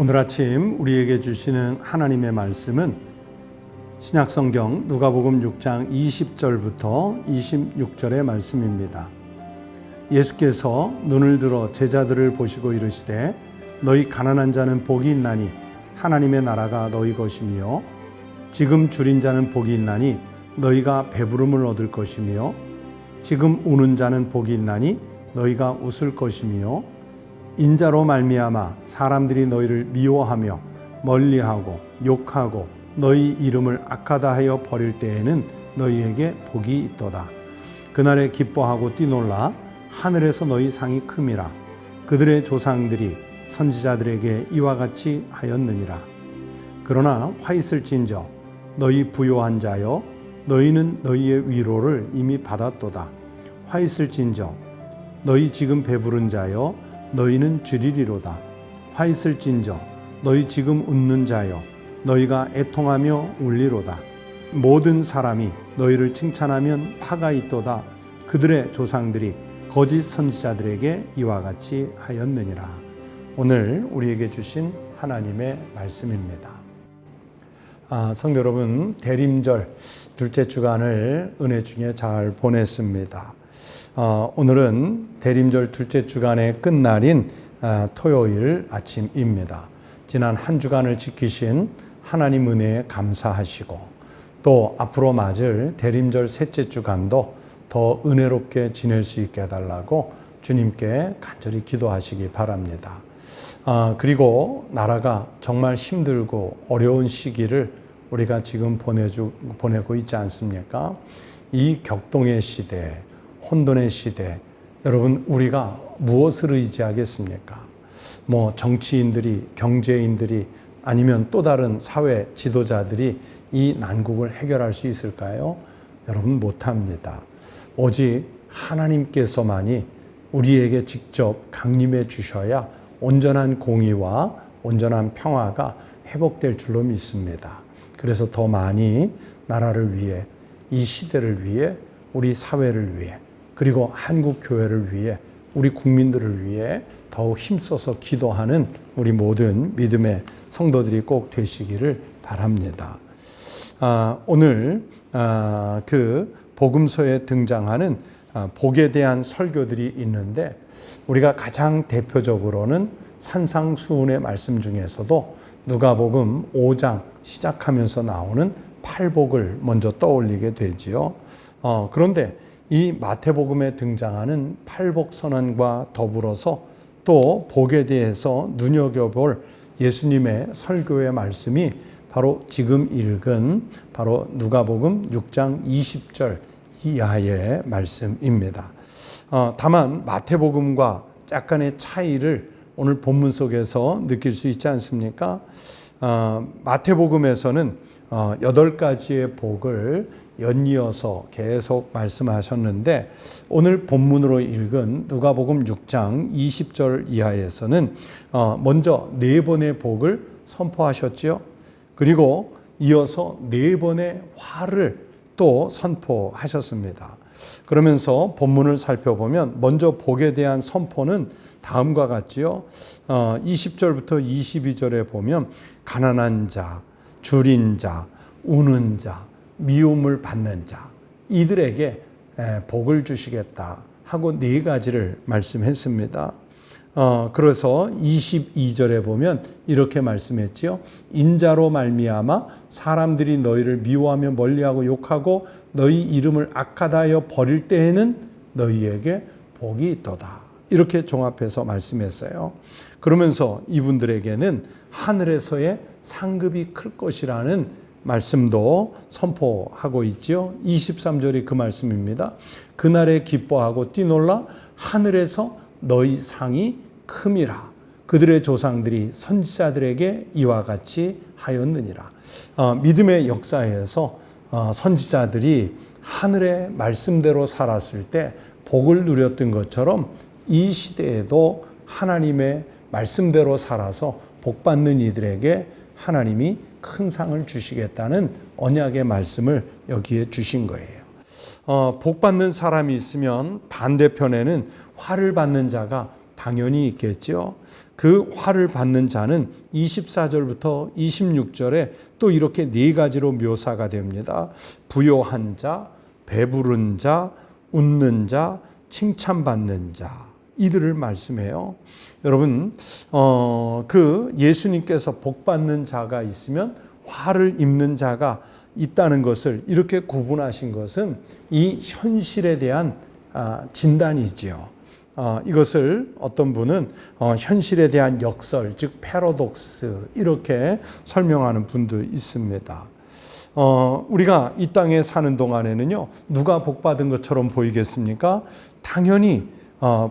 오늘 아침 우리에게 주시는 하나님의 말씀은 신약성경 누가복음 6장 20절부터 26절의 말씀입니다. 예수께서 눈을 들어 제자들을 보시고 이르시되 너희 가난한 자는 복이 있나니 하나님의 나라가 너희 것이며 지금 줄인 자는 복이 있나니 너희가 배부름을 얻을 것이며 지금 우는 자는 복이 있나니 너희가 웃을 것이며 인자로 말미암아 사람들이 너희를 미워하며 멀리하고 욕하고 너희 이름을 악하다 하여 버릴 때에는 너희에게 복이 있도다. 그날에 기뻐하고 뛰놀라 하늘에서 너희 상이 큼이라. 그들의 조상들이 선지자들에게 이와 같이 하였느니라. 그러나 화 있을진저 너희 부요한 자여 너희는 너희의 위로를 이미 받았도다. 화 있을진저 너희 지금 배부른 자여 너희는 주리리로다. 화 있을진저 너희 지금 웃는 자여 너희가 애통하며 울리로다. 모든 사람이 너희를 칭찬하면 화가 있도다. 그들의 조상들이 거짓 선지자들에게 이와 같이 하였느니라. 오늘 우리에게 주신 하나님의 말씀입니다. 성도 여러분, 대림절 둘째 주간을 은혜 중에 잘 보냈습니다. 오늘은 대림절 둘째 주간의 끝날인 토요일 아침입니다. 지난 한 주간을 지키신 하나님 은혜에 감사하시고 또 앞으로 맞을 대림절 셋째 주간도 더 은혜롭게 지낼 수 있게 해달라고 주님께 간절히 기도하시기 바랍니다. 그리고 나라가 정말 힘들고 어려운 시기를 우리가 지금 보내고 있지 않습니까? 이 격동의 시대, 혼돈의 시대, 여러분 우리가 무엇을 의지하겠습니까? 정치인들이, 경제인들이 아니면 또 다른 사회 지도자들이 이 난국을 해결할 수 있을까요? 여러분 못합니다. 오직 하나님께서만이 우리에게 직접 강림해 주셔야 온전한 공의와 온전한 평화가 회복될 줄로 믿습니다. 그래서 더 많이 나라를 위해, 이 시대를 위해, 우리 사회를 위해, 그리고 한국 교회를 위해, 우리 국민들을 위해 더욱 힘써서 기도하는 우리 모든 믿음의 성도들이 꼭 되시기를 바랍니다. 오늘 그 복음서에 등장하는 복에 대한 설교들이 있는데 우리가 가장 대표적으로는 산상수훈의 말씀 중에서도 누가복음 5장 시작하면서 나오는 팔복을 먼저 떠올리게 되지요. 그런데 이 마태복음에 등장하는 팔복 선언과 더불어서 또 복에 대해서 눈여겨볼 예수님의 설교의 말씀이 바로 지금 읽은 바로 누가복음 6장 20절 이하의 말씀입니다. 다만 마태복음과 약간의 차이를 오늘 본문 속에서 느낄 수 있지 않습니까? 마태복음에서는 8가지의 복을 연이어서 계속 말씀하셨는데 오늘 본문으로 읽은 누가복음 6장 20절 이하에서는 먼저 4번의 복을 선포하셨지요. 그리고 이어서 4번의 화를 또 선포하셨습니다. 그러면서 본문을 살펴보면 먼저 복에 대한 선포는 다음과 같지요. 20절부터 22절에 보면 가난한 자, 줄인 자, 우는 자, 미움을 받는 자, 이들에게 복을 주시겠다 하고 4가지를 말씀했습니다. 그래서 22절에 보면 이렇게 말씀했지요. 인자로 말미암아 사람들이 너희를 미워하며 멀리하고 욕하고 너희 이름을 악하다 하여 버릴 때에는 너희에게 복이 있도다. 이렇게 종합해서 말씀했어요. 그러면서 이분들에게는 하늘에서의 상급이 클 것이라는 말씀도 선포하고 있죠. 23절이 그 말씀입니다. 그날에 기뻐하고 뛰놀라 하늘에서 너희 상이 큼이라. 그들의 조상들이 선지자들에게 이와 같이 하였느니라. 믿음의 역사에서 선지자들이 하늘의 말씀대로 살았을 때 복을 누렸던 것처럼 이 시대에도 하나님의 말씀대로 살아서 복받는 이들에게 하나님이 큰 상을 주시겠다는 언약의 말씀을 여기에 주신 거예요. 복받는 사람이 있으면 반대편에는 화를 받는 자가 당연히 있겠죠. 그 화를 받는 자는 24절부터 26절에 또 이렇게 네 가지로 묘사가 됩니다. 부요한 자, 배부른 자, 웃는 자, 칭찬받는 자, 이들을 말씀해요. 여러분, 그 예수님께서 복받는 자가 있으면 화를 입는 자가 있다는 것을 이렇게 구분하신 것은 이 현실에 대한 진단이지요. 이것을 어떤 분은 현실에 대한 역설, 즉 패러독스, 이렇게 설명하는 분도 있습니다. 우리가 이 땅에 사는 동안에는요, 누가 복받은 것처럼 보이겠습니까? 당연히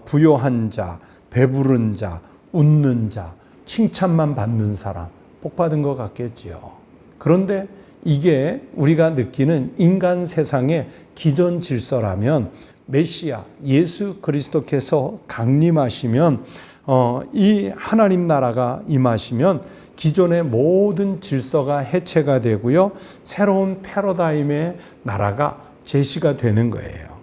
부요한 자, 배부른 자, 웃는 자, 칭찬만 받는 사람, 복받은 것 같겠지요. 그런데 이게 우리가 느끼는 인간 세상의 기존 질서라면 메시아 예수 그리스도께서 강림하시면 이 하나님 나라가 임하시면 기존의 모든 질서가 해체가 되고요, 새로운 패러다임의 나라가 제시가 되는 거예요.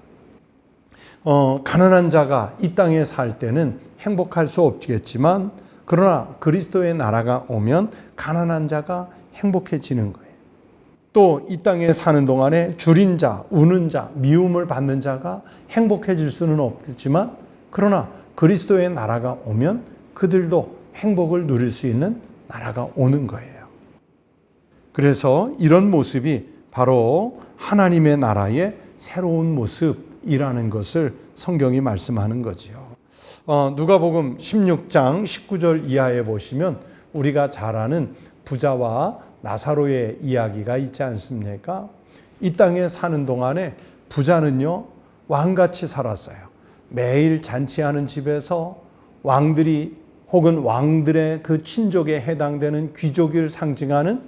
가난한 자가 이 땅에 살 때는 행복할 수 없겠지만, 그러나 그리스도의 나라가 오면 가난한 자가 행복해지는 거예요. 또 이 땅에 사는 동안에 줄인 자, 우는 자, 미움을 받는 자가 행복해질 수는 없겠지만, 그러나 그리스도의 나라가 오면 그들도 행복을 누릴 수 있는 나라가 오는 거예요. 그래서 이런 모습이 바로 하나님의 나라의 새로운 모습이라는 것을 성경이 말씀하는 거지요. 누가복음 16장 19절 이하에 보시면 우리가 잘 아는 부자와 나사로의 이야기가 있지 않습니까? 이 땅에 사는 동안에 부자는요, 왕같이 살았어요. 매일 잔치하는 집에서 왕들이 혹은 왕들의 그 친족에 해당되는 귀족을 상징하는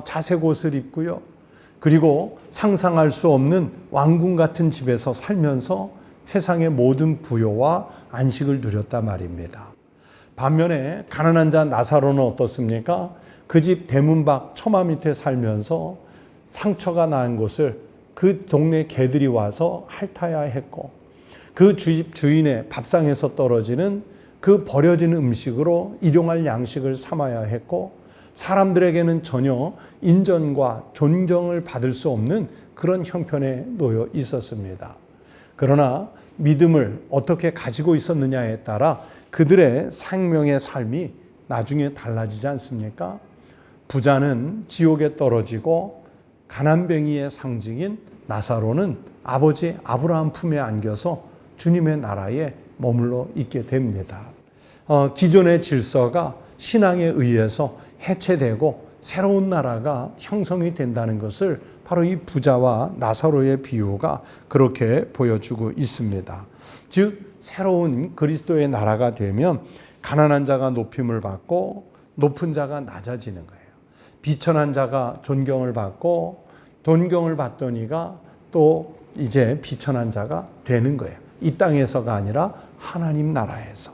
자색 옷을 입고요. 그리고 상상할 수 없는 왕궁 같은 집에서 살면서 세상의 모든 부요와 안식을 누렸단 말입니다. 반면에 가난한 자 나사로는 어떻습니까? 그 집 대문 밖 처마 밑에 살면서 상처가 난 곳을 그 동네 개들이 와서 핥아야 했고, 그 집 주인의 밥상에서 떨어지는 그 버려진 음식으로 일용할 양식을 삼아야 했고, 사람들에게는 전혀 인정과 존경을 받을 수 없는 그런 형편에 놓여 있었습니다. 그러나 믿음을 어떻게 가지고 있었느냐에 따라 그들의 생명의 삶이 나중에 달라지지 않습니까? 부자는 지옥에 떨어지고 가난뱅이의 상징인 나사로는 아버지 아브라함 품에 안겨서 주님의 나라에 머물러 있게 됩니다. 기존의 질서가 신앙에 의해서 해체되고 새로운 나라가 형성이 된다는 것을 바로 이 부자와 나사로의 비유가 그렇게 보여주고 있습니다. 즉 새로운 그리스도의 나라가 되면 가난한 자가 높임을 받고 높은 자가 낮아지는 거예요. 비천한 자가 존경을 받고 존경을 받더니가 또 이제 비천한 자가 되는 거예요. 이 땅에서가 아니라 하나님 나라에서.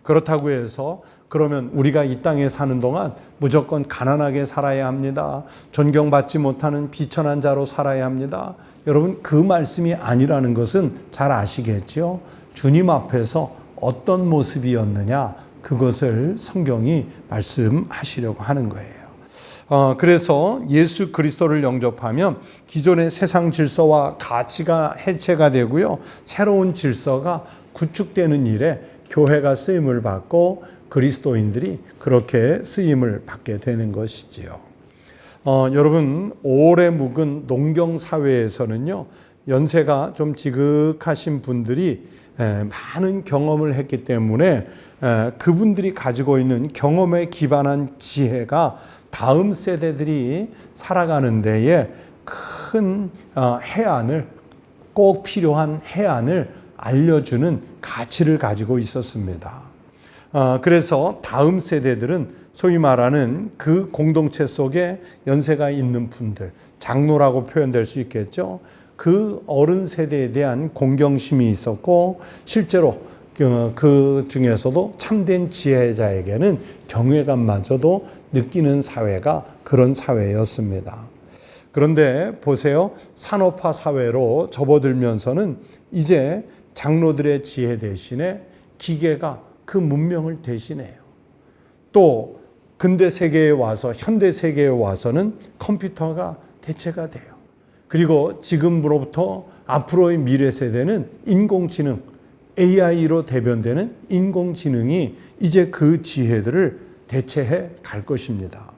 그렇다고 해서 그러면 우리가 이 땅에 사는 동안 무조건 가난하게 살아야 합니다. 존경받지 못하는 비천한 자로 살아야 합니다. 여러분, 그 말씀이 아니라는 것은 잘 아시겠죠? 주님 앞에서 어떤 모습이었느냐, 그것을 성경이 말씀하시려고 하는 거예요. 그래서 예수 그리스도를 영접하면 기존의 세상 질서와 가치가 해체가 되고요, 새로운 질서가 구축되는 일에 교회가 쓰임을 받고 그리스도인들이 그렇게 쓰임을 받게 되는 것이지요. 여러분, 오래 묵은 농경 사회에서는요, 연세가 좀 지극하신 분들이 많은 경험을 했기 때문에 그분들이 가지고 있는 경험에 기반한 지혜가 다음 세대들이 살아가는 데에 큰 해안을, 꼭 필요한 해안을 알려주는 가치를 가지고 있었습니다. 그래서 다음 세대들은 소위 말하는 그 공동체 속에 연세가 있는 분들, 장로라고 표현될 수 있겠죠. 그 어른 세대에 대한 공경심이 있었고, 실제로 그 중에서도 참된 지혜자에게는 경외감마저도 느끼는 사회가 그런 사회였습니다. 그런데 보세요. 산업화 사회로 접어들면서는 이제 장로들의 지혜 대신에 기계가 그 문명을 대신해요. 또 근대 세계에 와서 현대 세계에 와서는 컴퓨터가 대체가 돼요. 그리고 지금으로부터 앞으로의 미래 세대는 인공지능, AI로 대변되는 인공지능이 이제 그 지혜들을 대체해 갈 것입니다.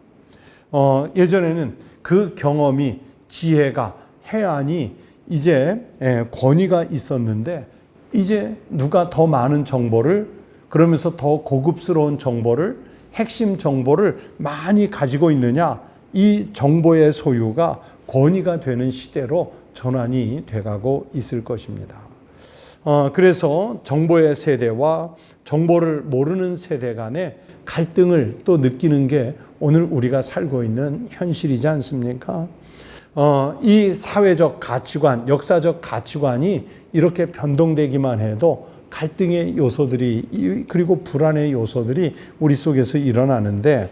예전에는 그 경험이, 지혜가, 해안이 이제 권위가 있었는데 이제 누가 더 많은 정보를, 그러면서 더 고급스러운 정보를, 핵심 정보를 많이 가지고 있느냐, 이 정보의 소유가 권위가 되는 시대로 전환이 돼가고 있을 것입니다. 그래서 정보의 세대와 정보를 모르는 세대 간의 갈등을 또 느끼는 게 오늘 우리가 살고 있는 현실이지 않습니까? 이 사회적 가치관, 역사적 가치관이 이렇게 변동되기만 해도 갈등의 요소들이, 그리고 불안의 요소들이 우리 속에서 일어나는데,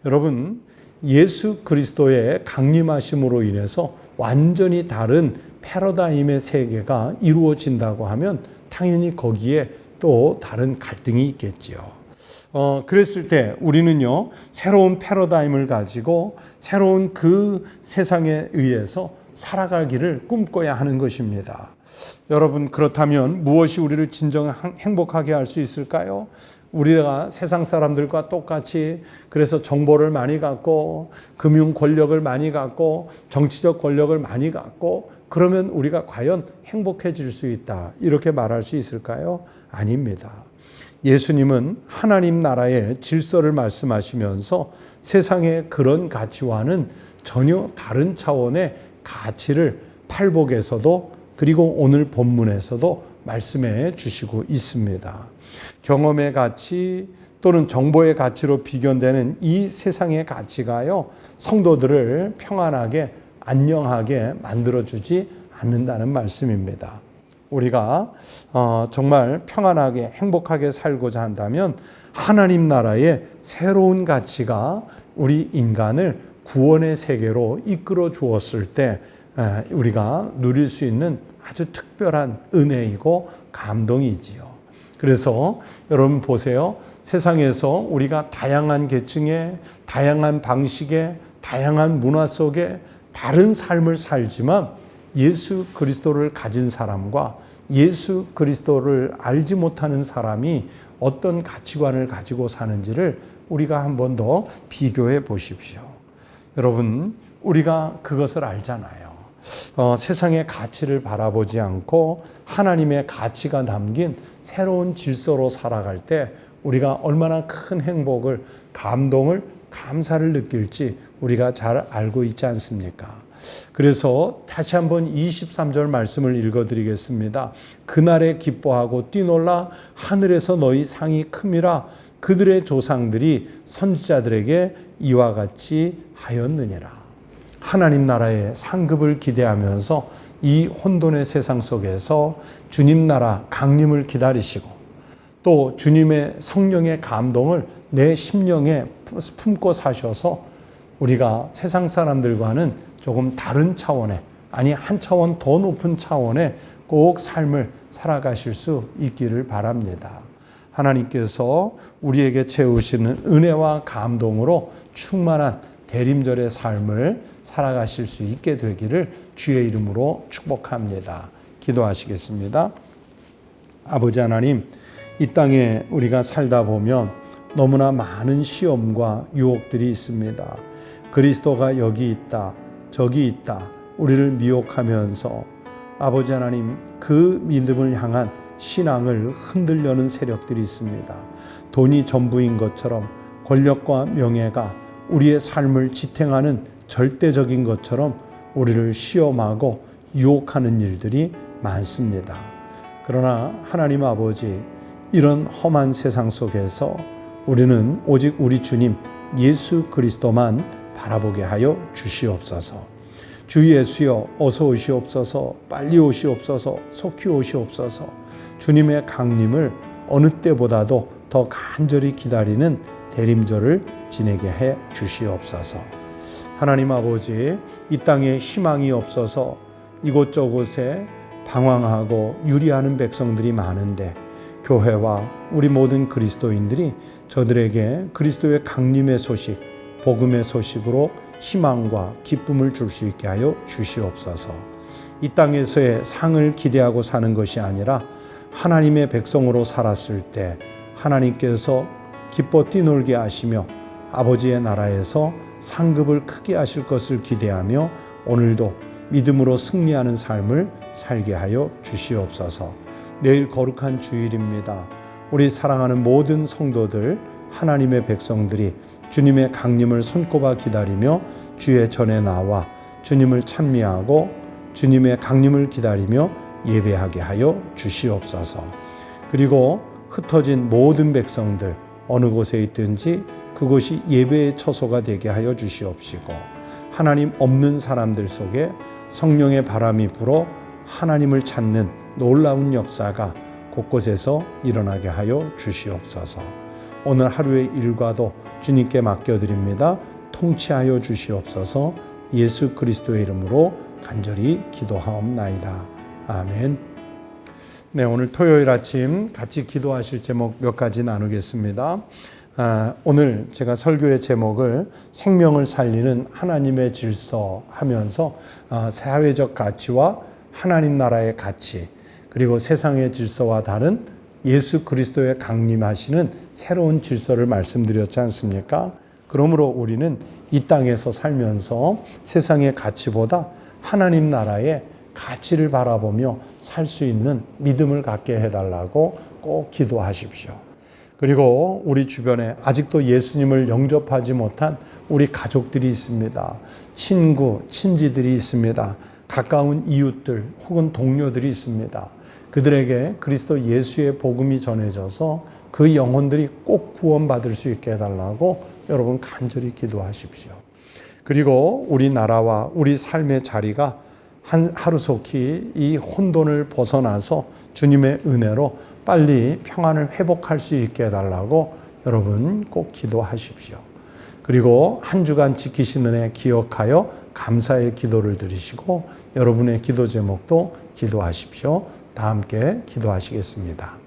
여러분, 예수 그리스도의 강림하심으로 인해서 완전히 다른 패러다임의 세계가 이루어진다고 하면 당연히 거기에 또 다른 갈등이 있겠지요. 그랬을 때 우리는요, 새로운 패러다임을 가지고 새로운 그 세상에 의해서 살아가기를 꿈꿔야 하는 것입니다. 여러분, 그렇다면 무엇이 우리를 진정 행복하게 할 수 있을까요? 우리가 세상 사람들과 똑같이, 그래서 정보를 많이 갖고 금융 권력을 많이 갖고 정치적 권력을 많이 갖고 그러면 우리가 과연 행복해질 수 있다, 이렇게 말할 수 있을까요? 아닙니다. 예수님은 하나님 나라의 질서를 말씀하시면서 세상의 그런 가치와는 전혀 다른 차원의 가치를 팔복에서도, 그리고 오늘 본문에서도 말씀해 주시고 있습니다. 경험의 가치 또는 정보의 가치로 비견되는 이 세상의 가치가요, 성도들을 평안하게, 안녕하게 만들어주지 않는다는 말씀입니다. 우리가 정말 평안하게 행복하게 살고자 한다면 하나님 나라의 새로운 가치가 우리 인간을 구원의 세계로 이끌어 주었을 때 우리가 누릴 수 있는 아주 특별한 은혜이고 감동이지요. 그래서 여러분 보세요. 세상에서 우리가 다양한 계층의, 다양한 방식의, 다양한 문화 속에 다른 삶을 살지만 예수 그리스도를 가진 사람과 예수 그리스도를 알지 못하는 사람이 어떤 가치관을 가지고 사는지를 우리가 한 번 더 비교해 보십시오. 여러분, 우리가 그것을 알잖아요. 세상의 가치를 바라보지 않고 하나님의 가치가 담긴 새로운 질서로 살아갈 때 우리가 얼마나 큰 행복을, 감동을, 감사를 느낄지 우리가 잘 알고 있지 않습니까? 그래서 다시 한번 23절 말씀을 읽어드리겠습니다. 그날에 기뻐하고 뛰놀라 하늘에서 너희 상이 큼이라 그들의 조상들이 선지자들에게 이와 같이 하였느니라. 하나님 나라의 상급을 기대하면서 이 혼돈의 세상 속에서 주님 나라 강림을 기다리시고 또 주님의 성령의 감동을 내 심령에 품고 사셔서 우리가 세상 사람들과는 조금 다른 차원의, 아니 한 차원 더 높은 차원의 꼭 삶을 살아가실 수 있기를 바랍니다. 하나님께서 우리에게 채우시는 은혜와 감동으로 충만한 대림절의 삶을 살아가실 수 있게 되기를 주의 이름으로 축복합니다. 기도하시겠습니다. 아버지 하나님, 이 땅에 우리가 살다 보면 너무나 많은 시험과 유혹들이 있습니다. 그리스도가 여기 있다, 저기 있다, 우리를 미혹하면서 아버지 하나님, 그 믿음을 향한 신앙을 흔들려는 세력들이 있습니다. 돈이 전부인 것처럼, 권력과 명예가 우리의 삶을 지탱하는 절대적인 것처럼 우리를 시험하고 유혹하는 일들이 많습니다. 그러나 하나님 아버지, 이런 험한 세상 속에서 우리는 오직 우리 주님 예수 그리스도만 바라보게 하여 주시옵소서. 주 예수여, 어서 오시옵소서. 빨리 오시옵소서. 속히 오시옵소서. 주님의 강림을 어느 때보다도 더 간절히 기다리는 대림절을 지내게 해 주시옵소서. 하나님 아버지, 이 땅에 희망이 없어서 이곳저곳에 방황하고 유리하는 백성들이 많은데 교회와 우리 모든 그리스도인들이 저들에게 그리스도의 강림의 소식, 복음의 소식으로 희망과 기쁨을 줄 수 있게 하여 주시옵소서. 이 땅에서의 상을 기대하고 사는 것이 아니라 하나님의 백성으로 살았을 때 하나님께서 기뻐 뛰놀게 하시며 아버지의 나라에서 상급을 크게 하실 것을 기대하며 오늘도 믿음으로 승리하는 삶을 살게 하여 주시옵소서. 내일 거룩한 주일입니다. 우리 사랑하는 모든 성도들, 하나님의 백성들이 주님의 강림을 손꼽아 기다리며 주의 전에 나와 주님을 찬미하고 주님의 강림을 기다리며 예배하게 하여 주시옵소서. 그리고 흩어진 모든 백성들 어느 곳에 있든지 그곳이 예배의 처소가 되게 하여 주시옵시고, 하나님 없는 사람들 속에 성령의 바람이 불어 하나님을 찾는 놀라운 역사가 곳곳에서 일어나게 하여 주시옵소서. 오늘 하루의 일과도 주님께 맡겨드립니다. 통치하여 주시옵소서. 예수 그리스도의 이름으로 간절히 기도하옵나이다. 아멘. 네, 오늘 토요일 아침 같이 기도하실 제목 몇 가지 나누겠습니다. 오늘 제가 설교의 제목을 생명을 살리는 하나님의 질서 하면서 사회적 가치와 하나님 나라의 가치, 그리고 세상의 질서와 다른 예수 그리스도의 강림하시는 새로운 질서를 말씀드렸지 않습니까? 그러므로 우리는 이 땅에서 살면서 세상의 가치보다 하나님 나라의 가치를 바라보며 살 수 있는 믿음을 갖게 해달라고 꼭 기도하십시오. 그리고 우리 주변에 아직도 예수님을 영접하지 못한 우리 가족들이 있습니다. 친구, 친지들이 있습니다. 가까운 이웃들 혹은 동료들이 있습니다. 그들에게 그리스도 예수의 복음이 전해져서 그 영혼들이 꼭 구원받을 수 있게 해달라고 여러분 간절히 기도하십시오. 그리고 우리 나라와 우리 삶의 자리가 하루속히 이 혼돈을 벗어나서 주님의 은혜로 빨리 평안을 회복할 수 있게 해달라고 여러분 꼭 기도하십시오. 그리고 한 주간 지키신 은혜 기억하여 감사의 기도를 드리시고 여러분의 기도 제목도 기도하십시오. 다 함께 기도하시겠습니다.